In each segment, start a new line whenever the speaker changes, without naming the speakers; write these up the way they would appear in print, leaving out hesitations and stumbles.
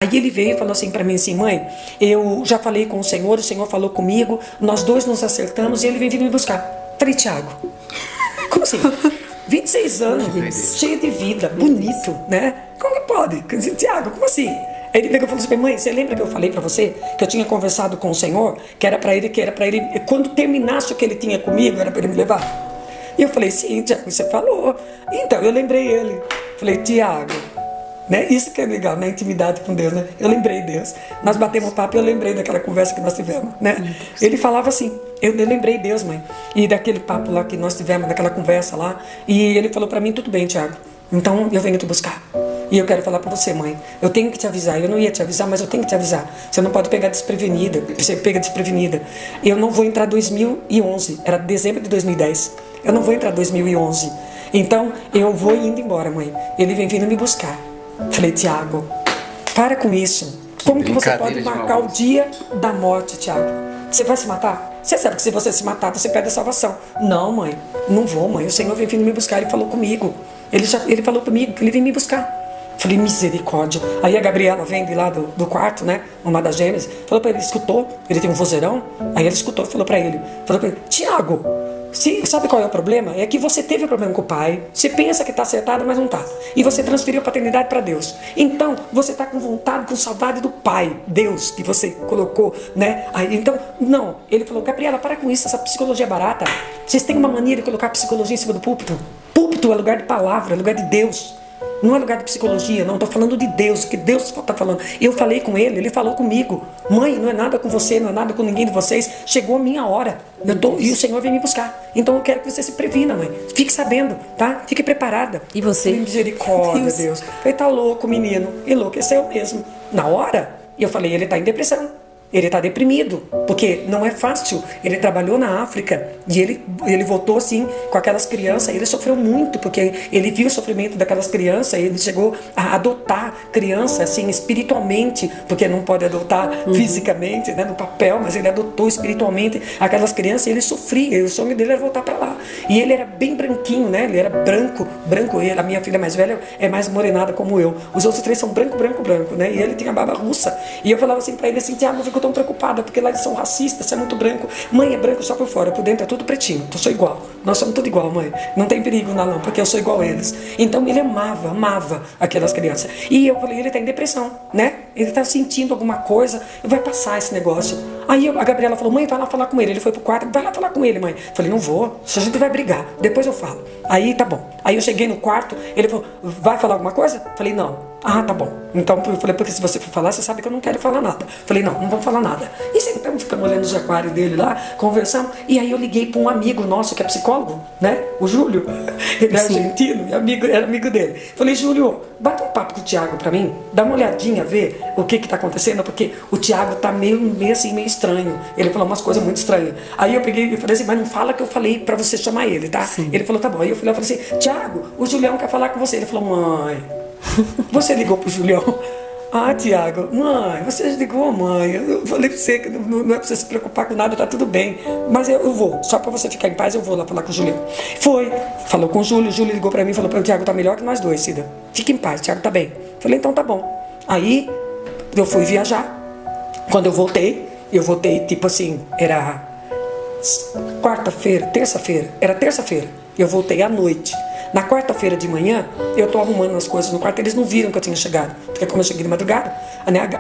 Aí ele veio e falou assim para mim assim: mãe, eu já falei com o Senhor falou comigo, nós dois nos acertamos e ele vem vir me buscar. Falei: Tiago, como assim? 26 anos, cheio de vida, bonito, né? Como que pode? Tiago, como assim? Aí ele pegou e falou assim: mãe, você lembra que eu falei para você que eu tinha conversado com o Senhor, que era para ele, quando terminasse o que ele tinha comigo, era para ele me levar? E eu falei: sim, Tiago, você falou. Então eu lembrei ele. Falei: Tiago, né? Isso que é legal, na intimidade com Deus, né? Eu lembrei Deus. Nós batemos papo e eu lembrei daquela conversa que nós tivemos, né? Ele falava assim, eu lembrei Deus, mãe. E daquele papo lá que nós tivemos, daquela conversa lá. E ele falou para mim: tudo bem, Tiago, então eu venho te buscar. E eu quero falar para você, mãe, eu tenho que te avisar. Eu não ia te avisar, mas eu tenho que te avisar. Você não pode pegar desprevenida. Você pega desprevenida. Eu não vou entrar 2011. Era dezembro de 2010. Eu não vou entrar 2011. Então, eu vou indo embora, mãe. Ele vem vindo me buscar. Falei: Tiago, para com isso. Como que você pode marcar o dia da morte, Tiago? Você vai se matar? Você sabe que se você se matar, você perde a salvação. Não, mãe, não vou, mãe. O Senhor vem vindo me buscar. Ele falou comigo. Ele falou comigo que ele vem me buscar. Falei: misericórdia. Aí a Gabriela vem de lá do quarto, né? Uma das gêmeas. Falou para ele, escutou. Ele tem um vozeirão. Aí ele escutou, falou para ele: Tiago, sabe qual é o problema? É que você teve problema com o pai. Você pensa que está acertado, mas não está. E você transferiu a paternidade para Deus. Então, você está com vontade, com saudade do pai, Deus, que você colocou, né? Aí, então, não. Ele falou: Gabriela, para com isso, essa psicologia é barata. Vocês têm uma mania de colocar psicologia em cima do púlpito. Púlpito é lugar de palavra, é lugar de Deus. Não é lugar de psicologia, não. Estou falando de Deus, que Deus está falando. Eu falei com ele falou comigo. Mãe, não é nada com você, não é nada com ninguém de vocês. Chegou a minha hora. E o Senhor vem me buscar. Então eu quero que você se previna, mãe. Fique sabendo, tá? Fique preparada.
E você?
Misericórdia, Deus. Falei: tá louco, menino. Enlouqueceu mesmo. Na hora, eu falei: ele está em depressão. Ele está deprimido, porque não é fácil. Ele trabalhou na África e ele voltou assim com aquelas crianças. Ele sofreu muito, porque ele viu o sofrimento daquelas crianças. Ele chegou a adotar criança assim espiritualmente, porque não pode adotar fisicamente, né, no papel, mas ele adotou espiritualmente aquelas crianças e ele sofria. E o sonho dele era voltar para lá. E ele era bem branquinho, né? Ele era branco. A minha filha mais velha é mais morenada como eu. Os outros três são branco, né? E ele tinha barba russa. E eu falava assim para ele assim: Tiago, eu fico tão preocupada, porque lá eles são racistas, você é muito branco. Mãe, é branco só por fora, por dentro é tudo pretinho. Eu sou igual. Nós somos tudo igual, mãe. Não tem perigo não, porque eu sou igual a eles. Então ele amava aquelas crianças. E eu falei: ele tá em depressão, né? Ele tá sentindo alguma coisa, vai passar esse negócio. Aí a Gabriela falou: mãe, vai lá falar com ele. Ele foi pro quarto: vai lá falar com ele, mãe. Eu falei: não vou, a gente vai brigar, depois eu falo. Aí tá bom. Aí eu cheguei no quarto, ele falou: vai falar alguma coisa? Eu falei: não. Ah, tá bom. Então eu falei: porque se você for falar, você sabe que eu não quero falar nada. Eu falei: não vamos falar nada. E sempre ficando olhando os aquários dele lá, conversando. E aí eu liguei para um amigo nosso que é psicólogo, né? O Júlio, ele é argentino, era amigo dele. Falei: Júlio, bate um papo com o Tiago para mim, dá uma olhadinha, ver o que tá acontecendo, porque o Tiago tá meio assim, meio estranho. Ele falou umas coisas muito estranhas. Aí eu peguei e falei assim: mas não fala que eu falei para você chamar ele, tá? Sim. Ele falou: tá bom. Aí eu falei assim: Tiago, o Julião quer falar com você. Ele falou: mãe, você ligou pro Julião? Ah, Tiago, mãe, você ligou, mãe. Eu falei pra você que não é pra você se preocupar com nada, tá tudo bem. Mas eu vou, só pra você ficar em paz, eu vou lá falar com o Julião. Foi, falou com o Júlio ligou pra mim e falou: o Tiago tá melhor que nós dois, Cida. Fique em paz, Tiago tá bem. Falei: então tá bom. Aí eu fui viajar. Quando eu voltei tipo assim, era terça-feira. Eu voltei à noite. Na quarta-feira de manhã, eu tô arrumando as coisas no quarto, eles não viram que eu tinha chegado. Porque como eu cheguei de madrugada,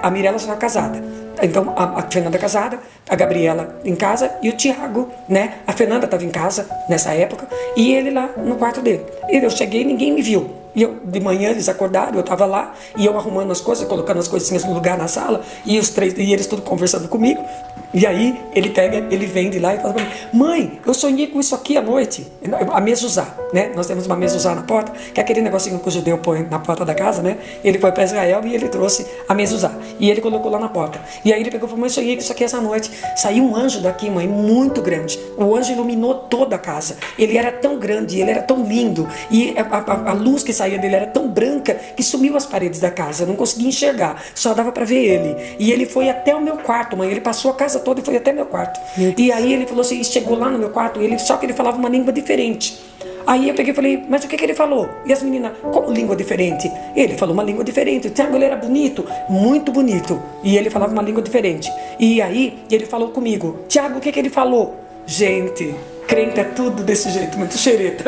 a Mirella já estava casada. Então, a Fernanda casada, a Gabriela em casa e o Tiago, né? A Fernanda estava em casa nessa época e ele lá no quarto dele. E eu cheguei e ninguém me viu. E de manhã eles acordaram, eu estava lá, e eu arrumando as coisas, colocando as coisinhas no lugar na sala, e eles tudo conversando comigo. E aí ele vem de lá e fala pra mim: mãe, eu sonhei com isso aqui à noite. A mezuzá, né? Nós temos uma mezuzá na porta, que é aquele negocinho que o judeu põe na porta da casa, né? Ele foi para Israel e ele trouxe a mezuzá. E ele colocou lá na porta. E aí ele pegou e falou: mãe, eu sonhei com isso aqui essa noite. Saiu um anjo daqui, mãe, muito grande. O anjo iluminou toda a casa. Ele era tão grande, ele era tão lindo. E a luz que saia dele era tão branca que sumiu as paredes da casa. Eu não conseguia enxergar, só dava para ver ele. E ele foi até o meu quarto, mãe. Ele passou a casa toda e foi até meu quarto. E aí ele falou assim, chegou lá no meu quarto, só que ele falava uma língua diferente. Aí eu peguei e falei, mas o que ele falou? E as meninas, como língua diferente? Ele falou uma língua diferente. O Tiago, ele era bonito, muito bonito. E ele falava uma língua diferente. E aí ele falou comigo, Tiago, o que ele falou? Gente, crente é tudo desse jeito, muito xereta.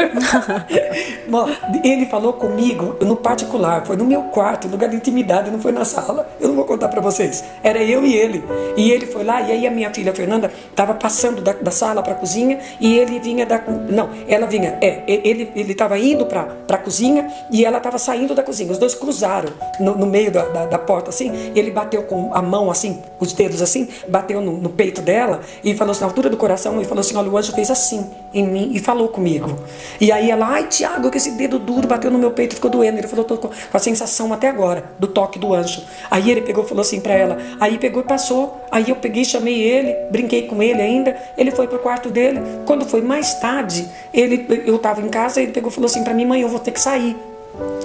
Ele falou comigo no particular, foi no meu quarto, no lugar de intimidade, não foi na sala. Eu não vou contar pra vocês. Era eu e ele. E ele foi lá, e aí a minha filha Fernanda estava passando da sala pra cozinha, e ele vinha da... Não, ela vinha... Ele estava indo pra cozinha, e ela estava saindo da cozinha. Os dois cruzaram no meio da porta, assim, e ele bateu com a mão, assim, os dedos, assim, bateu no peito dela, e falou assim, na altura do coração, e falou assim, olha, o anjo fez assim em mim e falou comigo. E aí ela, ai Tiago, que esse dedo duro bateu no meu peito e ficou doendo. Ele falou, tô com a sensação até agora do toque do anjo. Aí ele pegou e falou assim pra ela, aí pegou e passou. Aí eu peguei, chamei ele, brinquei com ele ainda. Ele foi pro quarto dele. Quando foi mais tarde, eu tava em casa, ele pegou e falou assim pra mim, mãe, eu vou ter que sair.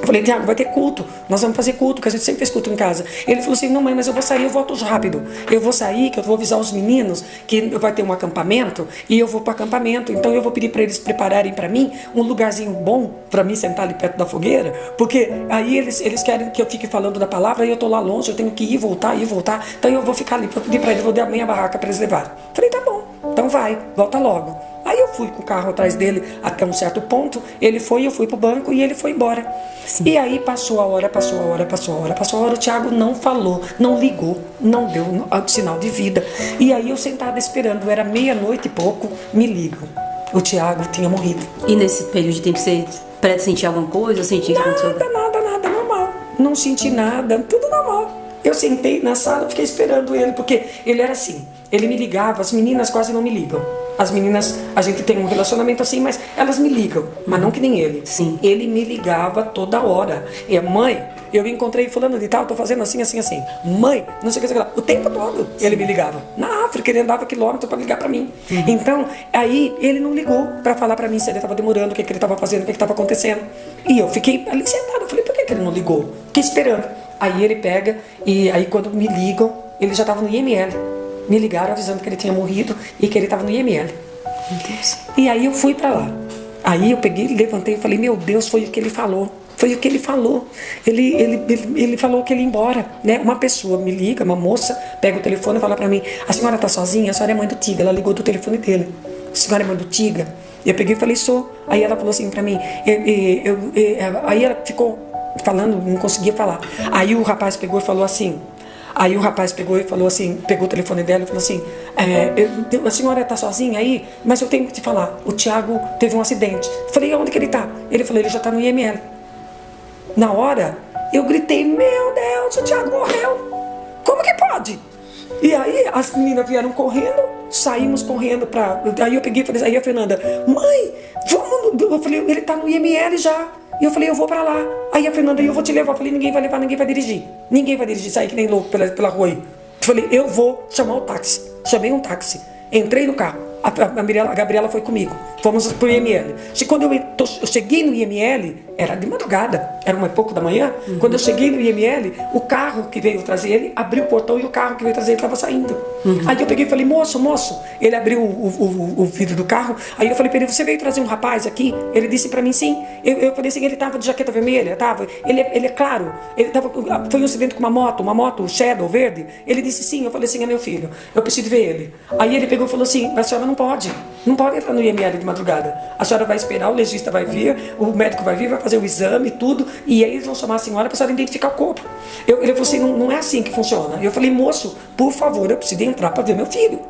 Eu falei, Tiago, vai ter culto, nós vamos fazer culto, que a gente sempre fez culto em casa. Ele falou assim, não mãe, mas eu vou sair, eu volto rápido. Eu vou sair, que eu vou avisar os meninos que vai ter um acampamento, e eu vou para o acampamento. Então eu vou pedir para eles prepararem para mim um lugarzinho bom, para mim sentar ali perto da fogueira, porque aí eles querem que eu fique falando da palavra, e eu estou lá longe, eu tenho que ir e voltar. Então eu vou ficar ali, eu pedir para eles, vou dar a minha barraca para eles levarem. Falei, tá bom, então vai, volta logo. Aí eu fui com o carro atrás dele até um certo ponto, ele foi, eu fui pro banco e ele foi embora. Sim. E aí passou a hora, o Tiago não falou, não ligou, não deu sinal de vida. E aí eu sentada esperando, era meia-noite e pouco, me ligam. O Tiago tinha morrido.
E nesse período de tempo você sentir alguma coisa?
Nada, normal. Não senti nada, tudo normal. Eu sentei na sala, fiquei esperando ele, porque ele era assim, ele me ligava, as meninas quase não me ligam. As meninas, a gente tem um relacionamento assim, mas elas me ligam, mas não que nem ele.
Sim.
Ele me ligava toda hora. E mãe, eu encontrei fulano de tal, tô fazendo assim. Mãe, não sei o que lá. O tempo todo ele me ligava. Na África, ele andava quilômetros para ligar para mim. Uhum. Então, aí ele não ligou para falar para mim se ele estava demorando, o que ele estava fazendo, o que estava acontecendo. E eu fiquei ali sentada. Eu falei, por que ele não ligou? Fiquei esperando. Aí ele pega, e aí quando me ligam, ele já estava no IML. Me ligaram avisando que ele tinha morrido e que ele estava no IML. E aí eu fui para lá. Aí eu peguei, levantei e falei, meu Deus, foi o que ele falou. Foi o que ele falou. Ele falou que ele ia embora, né? Uma pessoa me liga, uma moça, pega o telefone e fala para mim, a senhora está sozinha? A senhora é mãe do Tiga. Ela ligou do telefone dele. A senhora é mãe do Tiga? E eu peguei e falei, sou. Aí ela falou assim para mim, aí ela ficou falando, não conseguia falar. Aí o rapaz pegou e falou assim, pegou o telefone dela e falou assim, a senhora está sozinha aí? Mas eu tenho que te falar, o Tiago teve um acidente. Eu falei, onde que ele está? Ele falou, ele já está no IML. Na hora, eu gritei, meu Deus, o Tiago morreu. Como que pode? E aí as meninas vieram correndo, saímos correndo pra... Aí eu peguei e falei, aí a Fernanda, mãe, vamos... Eu falei, ele está no IML já. E eu falei, eu vou pra lá. Aí a Fernanda, eu vou te levar. Eu falei, ninguém vai levar, ninguém vai dirigir. Ninguém vai dirigir, sair que nem louco pela rua aí. Eu falei, eu vou chamar o táxi. Chamei um táxi. Entrei no carro. A Gabriela foi comigo. Fomos pro IML. Quando eu cheguei no IML, era de madrugada, era 1h pouco da manhã. Uhum. Quando eu cheguei no IML, o carro que veio trazer ele abriu o portão e o carro que veio trazer ele estava saindo. Uhum. Aí eu peguei e falei, moço, ele abriu o vidro do carro. Aí eu falei para ele, você veio trazer um rapaz aqui? Ele disse para mim, sim. Eu falei assim, ele estava de jaqueta vermelha, tava. Ele é claro, foi um acidente com uma moto Shadow verde. Ele disse sim. Eu falei assim, é meu filho, eu preciso ver ele. Aí ele pegou e falou assim, a senhora não pode entrar no IML de madrugada. A senhora vai esperar, o legista vai vir, o médico vai vir, vai fazer o exame, tudo, e aí eles vão chamar a senhora para a senhora identificar o corpo. Ele falou assim, não é assim que funciona. Eu falei, moço, por favor, eu preciso entrar para ver meu filho.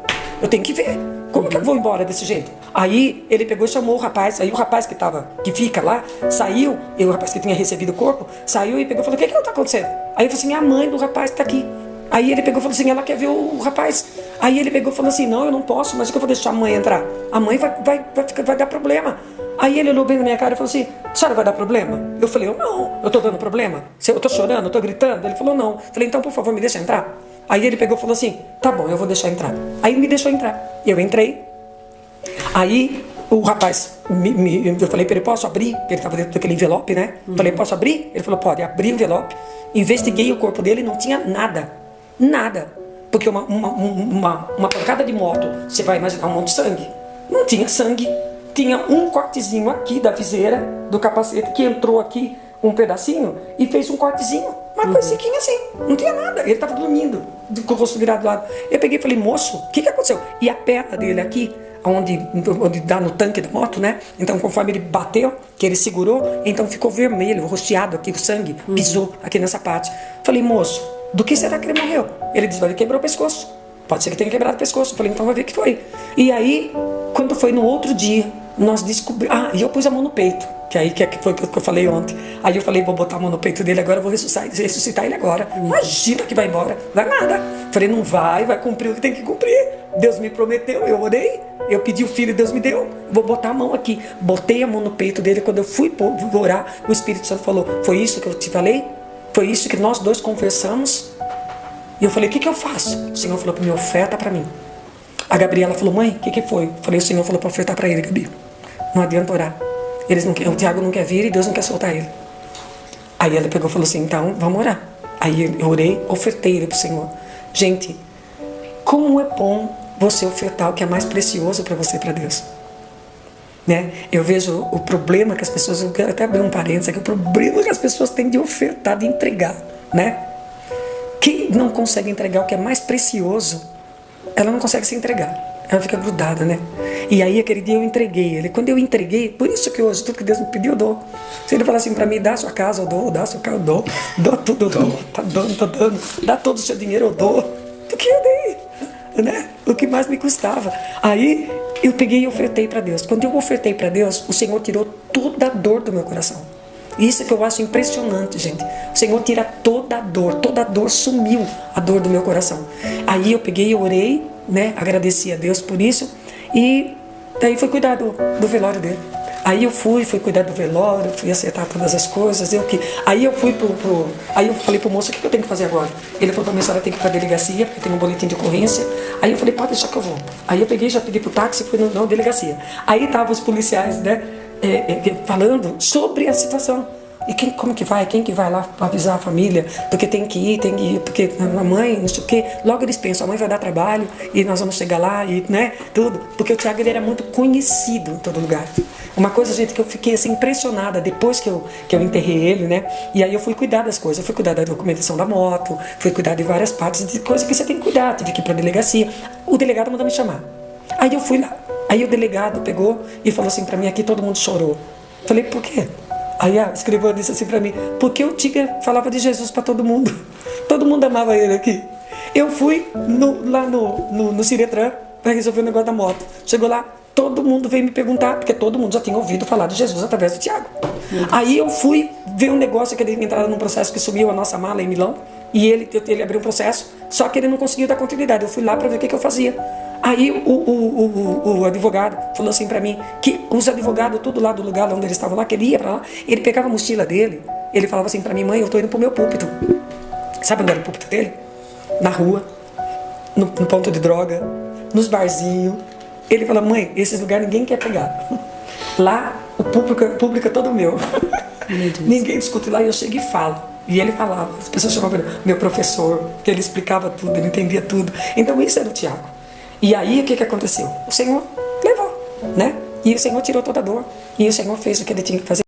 Eu tenho que ver. Como que eu vou embora desse jeito? Aí ele pegou e chamou o rapaz. Aí o rapaz que fica lá, saiu, e o rapaz que tinha recebido o corpo, saiu e pegou e falou, o que está acontecendo? Aí eu falei assim, a mãe do rapaz está aqui. Aí ele pegou e falou assim, ela quer ver o rapaz. Aí ele pegou e falou assim, não, eu não posso, mas o que eu vou deixar a mãe entrar? A mãe vai dar problema. Aí ele olhou bem na minha cara e falou assim, a senhora vai dar problema? Eu falei, eu tô dando problema? Eu tô chorando, eu tô gritando? Ele falou, não. Eu falei, então por favor, me deixa entrar. Aí ele pegou e falou assim, tá bom, eu vou deixar entrar. Aí ele me deixou entrar. Eu entrei. Aí o rapaz, eu falei para ele, posso abrir? Ele estava dentro daquele envelope, né? Falei, posso abrir? Ele falou, pode. Abri o envelope, investiguei o corpo dele, não tinha nada. Nada. Porque uma pancada de moto, você vai imaginar um monte de sangue. Não tinha sangue. Tinha um cortezinho aqui da viseira do capacete, que entrou aqui um pedacinho e fez um cortezinho. Uma coisinha assim. Não tinha nada. Ele estava dormindo, com o rosto virado do lado. Eu peguei e falei, moço, o que aconteceu? E a perna dele aqui, onde dá no tanque da moto, né? Então, conforme ele bateu, que ele segurou, então ficou vermelho, rosteado aqui, o sangue pisou aqui nessa parte. Falei, moço, do que será que ele morreu? Ele disse, ele quebrou o pescoço. Pode ser que tenha quebrado o pescoço. Falei, então vai ver o que foi. E aí, quando foi no outro dia, nós descobrimos... e eu pus a mão no peito, que aí que foi o que eu falei ontem. Aí eu falei, vou botar a mão no peito dele agora, vou ressuscitar ele agora. Imagina que vai embora. Vai nada. Falei, não vai cumprir o que tem que cumprir. Deus me prometeu, eu orei, eu pedi o filho e Deus me deu. Vou botar a mão aqui. Botei a mão no peito dele. Quando eu fui orar, o Espírito Santo falou, foi isso que eu te falei? Foi isso que nós dois conversamos? E eu falei, o que eu faço? O Senhor falou para mim, oferta para mim. A Gabriela falou, mãe, o que foi? Eu falei, o Senhor falou para ofertar para ele, Gabi. Não adianta orar. O Tiago não quer vir e Deus não quer soltar ele. Aí ela pegou e falou assim, então vamos orar. Aí eu orei, ofertei ele para o Senhor. Gente, como é bom você ofertar o que é mais precioso para você e para Deus. Né? Eu vejo o problema que as pessoas, eu quero até abrir um parênteses aqui, o problema que as pessoas têm de ofertar, de entregar, né? Quem não consegue entregar o que é mais precioso, ela não consegue se entregar. Ela fica grudada, né? E aí, aquele dia eu entreguei ele. Quando eu entreguei, por isso que hoje, tudo que Deus me pediu, eu dou. Se ele falar assim pra mim, dá a sua casa, eu dou. Dá seu carro, eu dou. Dou tudo, eu dou. Tá dando. Dá todo o seu dinheiro, eu dou. O que eu dei, né? O que mais me custava. Aí, eu peguei e ofertei pra Deus. Quando eu ofertei pra Deus, o Senhor tirou toda a dor do meu coração. Isso que eu acho impressionante, gente. O Senhor tira toda a dor sumiu a dor do meu coração. Aí eu peguei e orei, né? Agradeci a Deus por isso. E daí fui cuidar do velório dele. Aí eu fui cuidar do velório, fui acertar todas as coisas. Aí eu fui aí eu falei pro moço, o que eu tenho que fazer agora? Ele falou pra mim, a senhora tem que ir pra delegacia, porque tem um boletim de ocorrência. Aí eu falei, pode deixar que eu vou. Aí eu peguei, já peguei pro táxi e fui na delegacia. Aí estavam os policiais, né? Falando sobre a situação. E como que vai? Quem que vai lá avisar a família? Porque tem que ir, porque a mãe, não sei o quê. Logo eles pensam, a mãe vai dar trabalho e nós vamos chegar lá e, né, tudo. Porque o Tiago, ele era muito conhecido em todo lugar. Uma coisa, gente, que eu fiquei assim impressionada depois que eu enterrei ele, né? E aí eu fui cuidar das coisas. Eu fui cuidar da documentação da moto, fui cuidar de várias partes, de coisas que você tem que cuidar. Tive que ir pra delegacia. O delegado mandou me chamar. Aí eu fui lá. Aí o delegado pegou e falou assim pra mim, aqui todo mundo chorou. Falei, por quê? Aí a escrivã disse assim pra mim, porque o Tigre falava de Jesus pra todo mundo. Todo mundo amava ele aqui. Eu fui lá no Ciretran pra resolver o negócio da moto. Chegou lá, todo mundo veio me perguntar, porque todo mundo já tinha ouvido falar de Jesus através do Tiago. Aí eu fui ver um negócio que ele entrava num processo que sumiu a nossa mala em Milão. E ele abriu um processo, só que ele não conseguiu dar continuidade. Eu fui lá pra ver o que eu fazia. Aí o advogado falou assim pra mim, que os advogados, tudo lá do lugar onde eles estavam lá, que ele ia pra lá, ele pegava a mochila dele, ele falava assim pra mim, mãe, eu tô indo pro meu púlpito. Sabe onde era o púlpito dele? Na rua, no ponto de droga, nos barzinhos. Ele fala, mãe, esses lugares ninguém quer pegar. Lá, o público é todo meu. Ninguém discute lá e eu chego e falo. E ele falava, as pessoas chamavam ele meu professor, que ele explicava tudo, ele entendia tudo. Então isso era o Tiago. E aí o que aconteceu? O Senhor levou, né? E o Senhor tirou toda a dor. E o Senhor fez o que ele tinha que fazer.